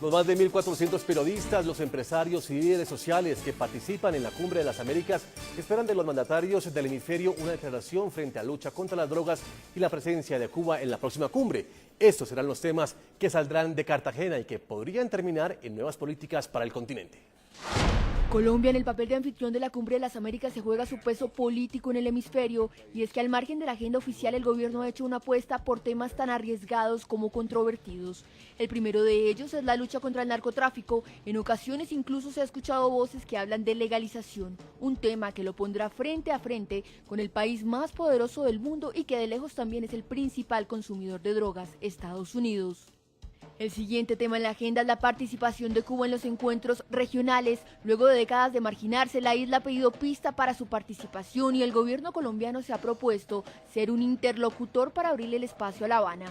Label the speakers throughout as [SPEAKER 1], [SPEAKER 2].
[SPEAKER 1] Los más de 1.400 periodistas, los empresarios y líderes sociales que participan en la Cumbre de las Américas esperan de los mandatarios del hemisferio una declaración frente a la lucha contra las drogas y la presencia de Cuba en la próxima cumbre. Estos serán los temas que saldrán de Cartagena y que podrían terminar en nuevas políticas para el continente.
[SPEAKER 2] Colombia, en el papel de anfitrión de la Cumbre de las Américas, se juega su peso político en el hemisferio, y es que al margen de la agenda oficial el gobierno ha hecho una apuesta por temas tan arriesgados como controvertidos. El primero de ellos es la lucha contra el narcotráfico. En ocasiones incluso se ha escuchado voces que hablan de legalización, un tema que lo pondrá frente a frente con el país más poderoso del mundo y que de lejos también es el principal consumidor de drogas, Estados Unidos. El siguiente tema en la agenda es la participación de Cuba en los encuentros regionales. Luego de décadas de marginarse, la isla ha pedido pista para su participación y el gobierno colombiano se ha propuesto ser un interlocutor para abrirle el espacio a La Habana.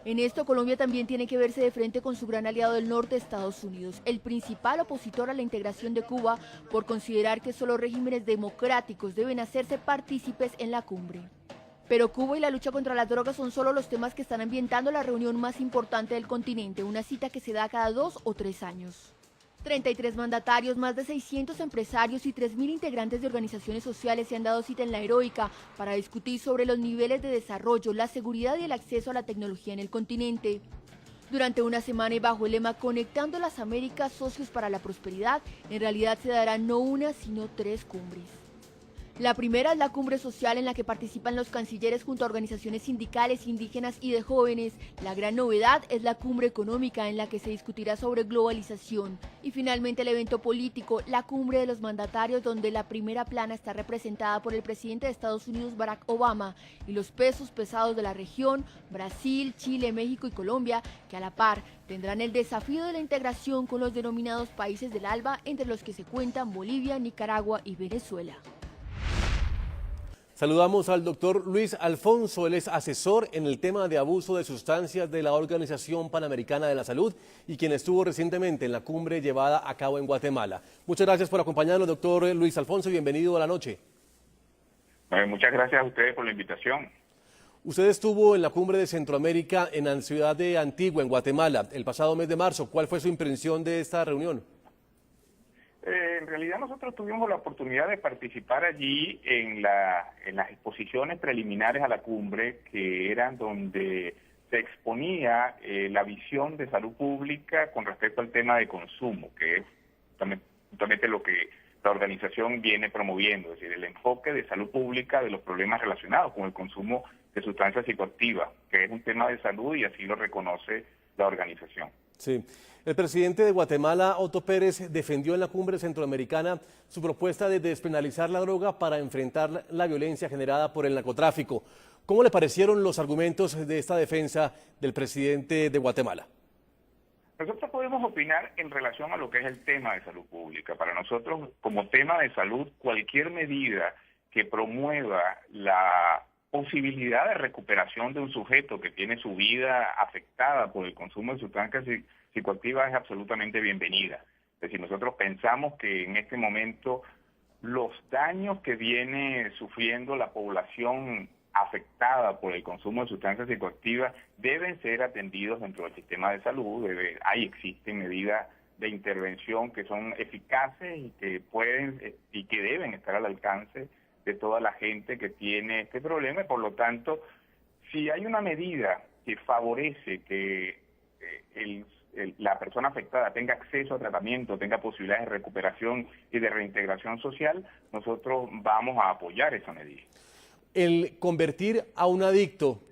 [SPEAKER 2] En esto, Colombia también tiene que verse de frente con su gran aliado del norte, Estados Unidos, el principal opositor a la integración de Cuba, por considerar que solo regímenes democráticos deben hacerse partícipes en la cumbre. Pero Cuba y la lucha contra las drogas son solo los temas que están ambientando la reunión más importante del continente, una cita que se da cada 2 o 3 años. 33 mandatarios, más de 600 empresarios y 3.000 integrantes de organizaciones sociales se han dado cita en La Heroica para discutir sobre los niveles de desarrollo, la seguridad y el acceso a la tecnología en el continente. Durante una semana y bajo el lema Conectando las Américas, socios para la prosperidad, en realidad se darán no una, sino 3 cumbres. La primera es la cumbre social en la que participan los cancilleres junto a organizaciones sindicales, indígenas y de jóvenes. La gran novedad es la cumbre económica en la que se discutirá sobre globalización. Y finalmente el evento político, la cumbre de los mandatarios, donde la primera plana está representada por el presidente de Estados Unidos, Barack Obama, y los pesos pesados de la región, Brasil, Chile, México y Colombia, que a la par tendrán el desafío de la integración con los denominados países del ALBA, entre los que se cuentan Bolivia, Nicaragua y Venezuela.
[SPEAKER 1] Saludamos al doctor Luis Alfonso, él es asesor en el tema de abuso de sustancias de la Organización Panamericana de la Salud y quien estuvo recientemente en la cumbre llevada a cabo en Guatemala. Muchas gracias por acompañarnos, doctor Luis Alfonso, y bienvenido a la noche.
[SPEAKER 3] Muchas gracias a ustedes por la invitación.
[SPEAKER 1] Usted estuvo en la cumbre de Centroamérica en la ciudad de Antigua, en Guatemala, el pasado mes de marzo. ¿Cuál fue su impresión de esta reunión?
[SPEAKER 3] En realidad nosotros tuvimos la oportunidad de participar allí en las exposiciones preliminares a la cumbre, que eran donde se exponía la visión de salud pública con respecto al tema de consumo, que es justamente lo que la organización viene promoviendo, es decir, el enfoque de salud pública de los problemas relacionados con el consumo de sustancias psicoactivas, que es un tema de salud y así lo reconoce la organización.
[SPEAKER 1] Sí. El presidente de Guatemala, Otto Pérez, defendió en la cumbre centroamericana su propuesta de despenalizar la droga para enfrentar la violencia generada por el narcotráfico. ¿Cómo le parecieron los argumentos de esta defensa del presidente de Guatemala?
[SPEAKER 3] Nosotros podemos opinar en relación a lo que es el tema de salud pública. Para nosotros, como tema de salud, cualquier medida que promueva la posibilidad de recuperación de un sujeto que tiene su vida afectada por el consumo de sustancias psicoactivas es absolutamente bienvenida. Es decir, nosotros pensamos que en este momento los daños que viene sufriendo la población afectada por el consumo de sustancias psicoactivas deben ser atendidos dentro del sistema de salud. Existen medidas de intervención que son eficaces y que pueden y que deben estar al alcance de toda la gente que tiene este problema. Por lo tanto, si hay una medida que favorece que la persona afectada tenga acceso a tratamiento, tenga posibilidades de recuperación y de reintegración social, nosotros vamos a apoyar esa medida.
[SPEAKER 1] El convertir a un adicto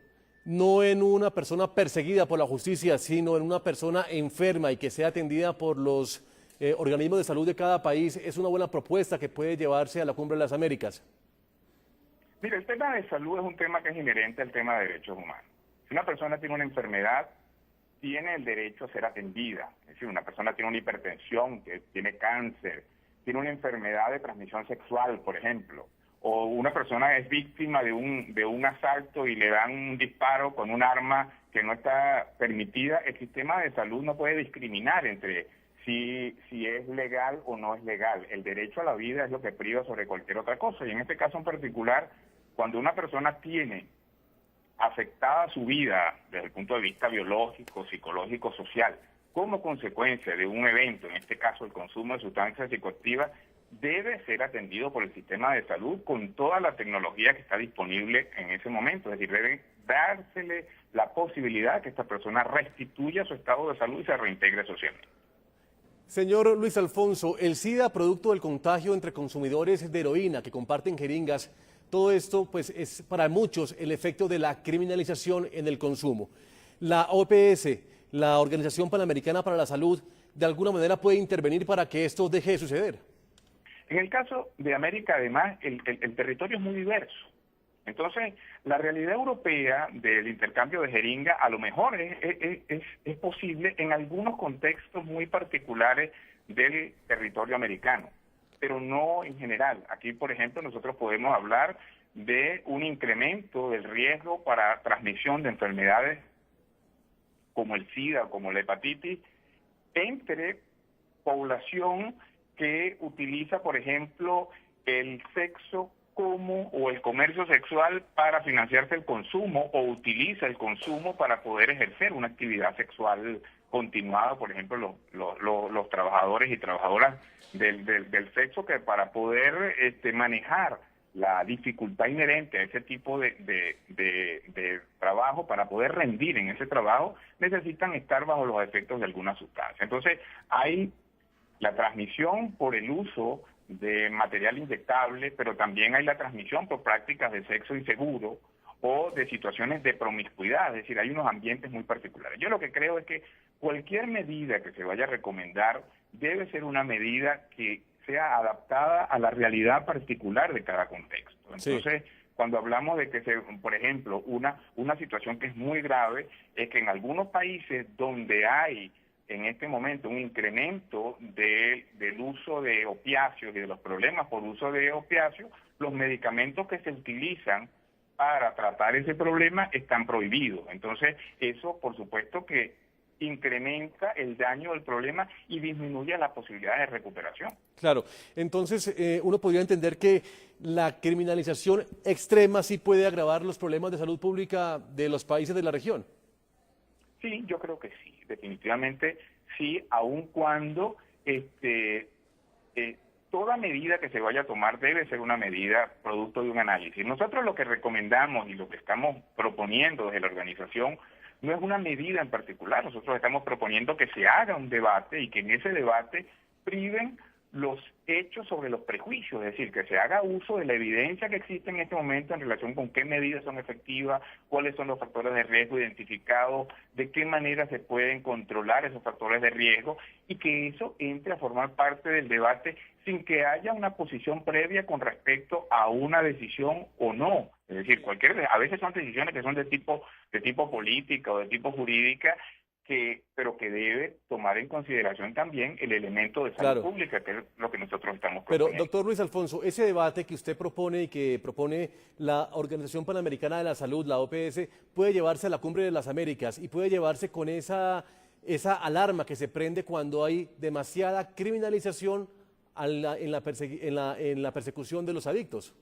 [SPEAKER 1] no en una persona perseguida por la justicia, sino en una persona enferma y que sea atendida por los organismos de salud de cada país, es una buena propuesta que puede llevarse a la Cumbre de las Américas.
[SPEAKER 3] Mira, el tema de salud es un tema que es inherente al tema de derechos humanos. Si una persona tiene una enfermedad, tiene el derecho a ser atendida. Es decir, una persona tiene una hipertensión, que tiene cáncer, tiene una enfermedad de transmisión sexual, por ejemplo, o una persona es víctima de un asalto y le dan un disparo con un arma que no está permitida. El sistema de salud no puede discriminar entre si es legal o no es legal. El derecho a la vida es lo que priva sobre cualquier otra cosa. Y en este caso en particular, cuando una persona tiene afectada su vida desde el punto de vista biológico, psicológico, social, como consecuencia de un evento, en este caso el consumo de sustancias psicoactivas, debe ser atendido por el sistema de salud con toda la tecnología que está disponible en ese momento. Es decir, debe dársele la posibilidad que esta persona restituya su estado de salud y se reintegre socialmente.
[SPEAKER 1] Señor Luis Alfonso, el SIDA, producto del contagio entre consumidores de heroína que comparten jeringas, todo esto pues es para muchos el efecto de la criminalización en el consumo. La OPS, la Organización Panamericana para la Salud, de alguna manera puede intervenir para que esto deje de suceder.
[SPEAKER 3] En el caso de América, además, el territorio es muy diverso. Entonces, la realidad europea del intercambio de jeringa a lo mejor es posible en algunos contextos muy particulares del territorio americano, pero no en general. Aquí, por ejemplo, nosotros podemos hablar de un incremento del riesgo para transmisión de enfermedades como el SIDA o como la hepatitis entre población que utiliza, por ejemplo, el sexo o el comercio sexual para financiarse el consumo, o utiliza el consumo para poder ejercer una actividad sexual continuada, por ejemplo, los trabajadores y trabajadoras del sexo, que para poder manejar la dificultad inherente a ese tipo de trabajo, para poder rendir en ese trabajo, necesitan estar bajo los efectos de alguna sustancia. Entonces, hay la transmisión por el uso de material inyectable, pero también hay la transmisión por prácticas de sexo inseguro o de situaciones de promiscuidad, es decir, hay unos ambientes muy particulares. Yo lo que creo es que cualquier medida que se vaya a recomendar debe ser una medida que sea adaptada a la realidad particular de cada contexto. Entonces, sí, cuando hablamos de que, por ejemplo, una situación que es muy grave es que en algunos países donde hay en este momento un incremento del uso de opiáceos y de los problemas por uso de opiáceos, los medicamentos que se utilizan para tratar ese problema están prohibidos. Entonces, eso por supuesto que incrementa el daño del problema y disminuye las posibilidades de recuperación.
[SPEAKER 1] Claro, entonces uno podría entender que la criminalización extrema sí puede agravar los problemas de salud pública de los países de la región.
[SPEAKER 3] Sí, yo creo que sí, definitivamente sí, aun cuando toda medida que se vaya a tomar debe ser una medida producto de un análisis. Nosotros lo que recomendamos y lo que estamos proponiendo desde la organización no es una medida en particular, nosotros estamos proponiendo que se haga un debate y que en ese debate priven los hechos sobre los prejuicios, es decir, que se haga uso de la evidencia que existe en este momento en relación con qué medidas son efectivas, cuáles son los factores de riesgo identificados, de qué manera se pueden controlar esos factores de riesgo y que eso entre a formar parte del debate sin que haya una posición previa con respecto a una decisión o no. Es decir, a veces son decisiones que son de tipo política o de tipo jurídica, pero que debe tomar en consideración también el elemento de salud pública, que es lo que nosotros estamos proponiendo.
[SPEAKER 1] Pero, doctor Luis Alfonso, ese debate que usted propone y que propone la Organización Panamericana de la Salud, la OPS, puede llevarse a la Cumbre de las Américas y puede llevarse con esa alarma que se prende cuando hay demasiada criminalización en la persecución de los adictos.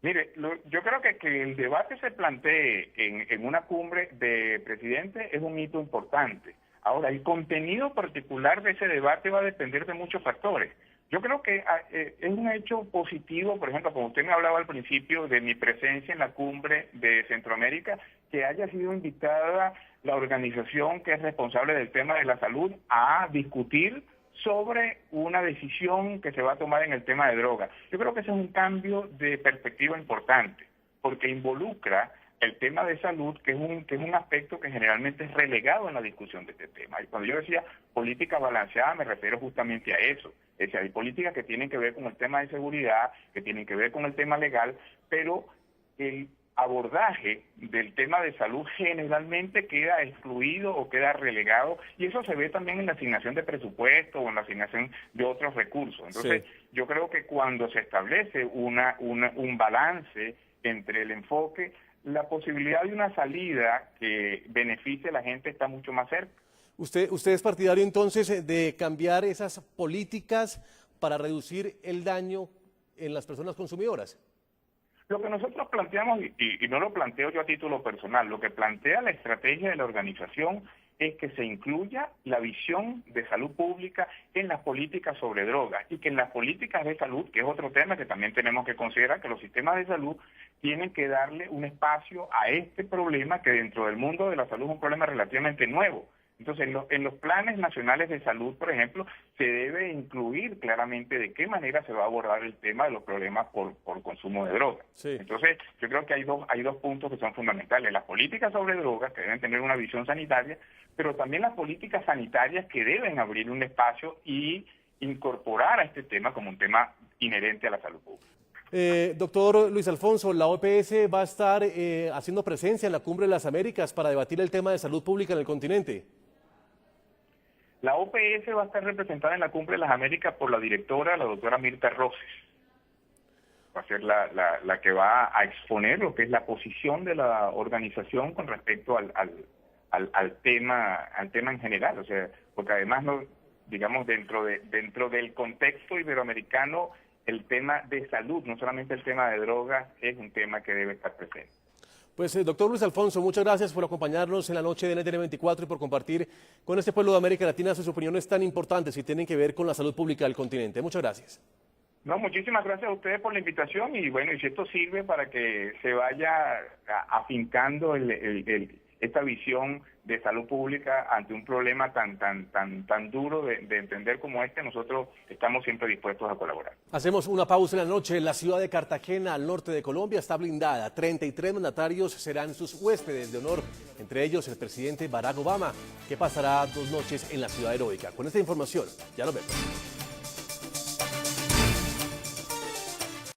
[SPEAKER 3] Mire, yo creo que el debate se plantee en una cumbre de presidentes es un hito importante. Ahora, el contenido particular de ese debate va a depender de muchos factores. Yo creo que es un hecho positivo, por ejemplo, como usted me hablaba al principio de mi presencia en la cumbre de Centroamérica, que haya sido invitada la organización que es responsable del tema de la salud a discutir sobre una decisión que se va a tomar en el tema de drogas. Yo creo que ese es un cambio de perspectiva importante, porque involucra el tema de salud, que es un aspecto que generalmente es relegado en la discusión de este tema. Y cuando yo decía política balanceada, me refiero justamente a eso. Es decir, hay políticas que tienen que ver con el tema de seguridad, que tienen que ver con el tema legal, pero el abordaje del tema de salud generalmente queda excluido o queda relegado, y eso se ve también en la asignación de presupuesto o en la asignación de otros recursos. Entonces, yo creo que cuando se establece un balance entre el enfoque, la posibilidad de una salida que beneficie a la gente está mucho más cerca.
[SPEAKER 1] ¿Usted es partidario entonces de cambiar esas políticas para reducir el daño en las personas consumidoras?
[SPEAKER 3] Lo que nosotros planteamos, y no lo planteo yo a título personal, lo que plantea la estrategia de la organización es que se incluya la visión de salud pública en las políticas sobre drogas y que en las políticas de salud, que es otro tema que también tenemos que considerar, que los sistemas de salud tienen que darle un espacio a este problema que dentro del mundo de la salud es un problema relativamente nuevo. Entonces, en los planes nacionales de salud, por ejemplo, se debe incluir claramente de qué manera se va a abordar el tema de los problemas por consumo de drogas.
[SPEAKER 1] Sí.
[SPEAKER 3] Entonces, yo creo que hay dos puntos que son fundamentales. Las políticas sobre drogas, que deben tener una visión sanitaria, pero también las políticas sanitarias que deben abrir un espacio y incorporar a este tema como un tema inherente a la salud pública.
[SPEAKER 1] Doctor Luis Alfonso, la OPS va a estar haciendo presencia en la Cumbre de las Américas para debatir el tema de salud pública en el continente.
[SPEAKER 3] La OPS va a estar representada en la Cumbre de las Américas por la directora, la doctora Mirta Roses. Va a ser la que va a exponer lo que es la posición de la organización con respecto al tema en general. O sea, porque además, digamos, dentro del contexto iberoamericano, el tema de salud, no solamente el tema de drogas, es un tema que debe estar presente.
[SPEAKER 1] Pues doctor Luis Alfonso, muchas gracias por acompañarnos en la noche de NTN 24 y por compartir con este pueblo de América Latina sus opiniones tan importantes y tienen que ver con la salud pública del continente. Muchas gracias.
[SPEAKER 3] No, muchísimas gracias a ustedes por la invitación y bueno, y si esto sirve para que se vaya afincando esta visión de salud pública ante un problema tan duro de entender como este, nosotros estamos siempre dispuestos a colaborar.
[SPEAKER 1] Hacemos una pausa en la noche. La ciudad de Cartagena, al norte de Colombia, está blindada. 33 mandatarios serán sus huéspedes de honor, entre ellos el presidente Barack Obama, que pasará 2 noches en la ciudad heroica. Con esta información, ya nos vemos.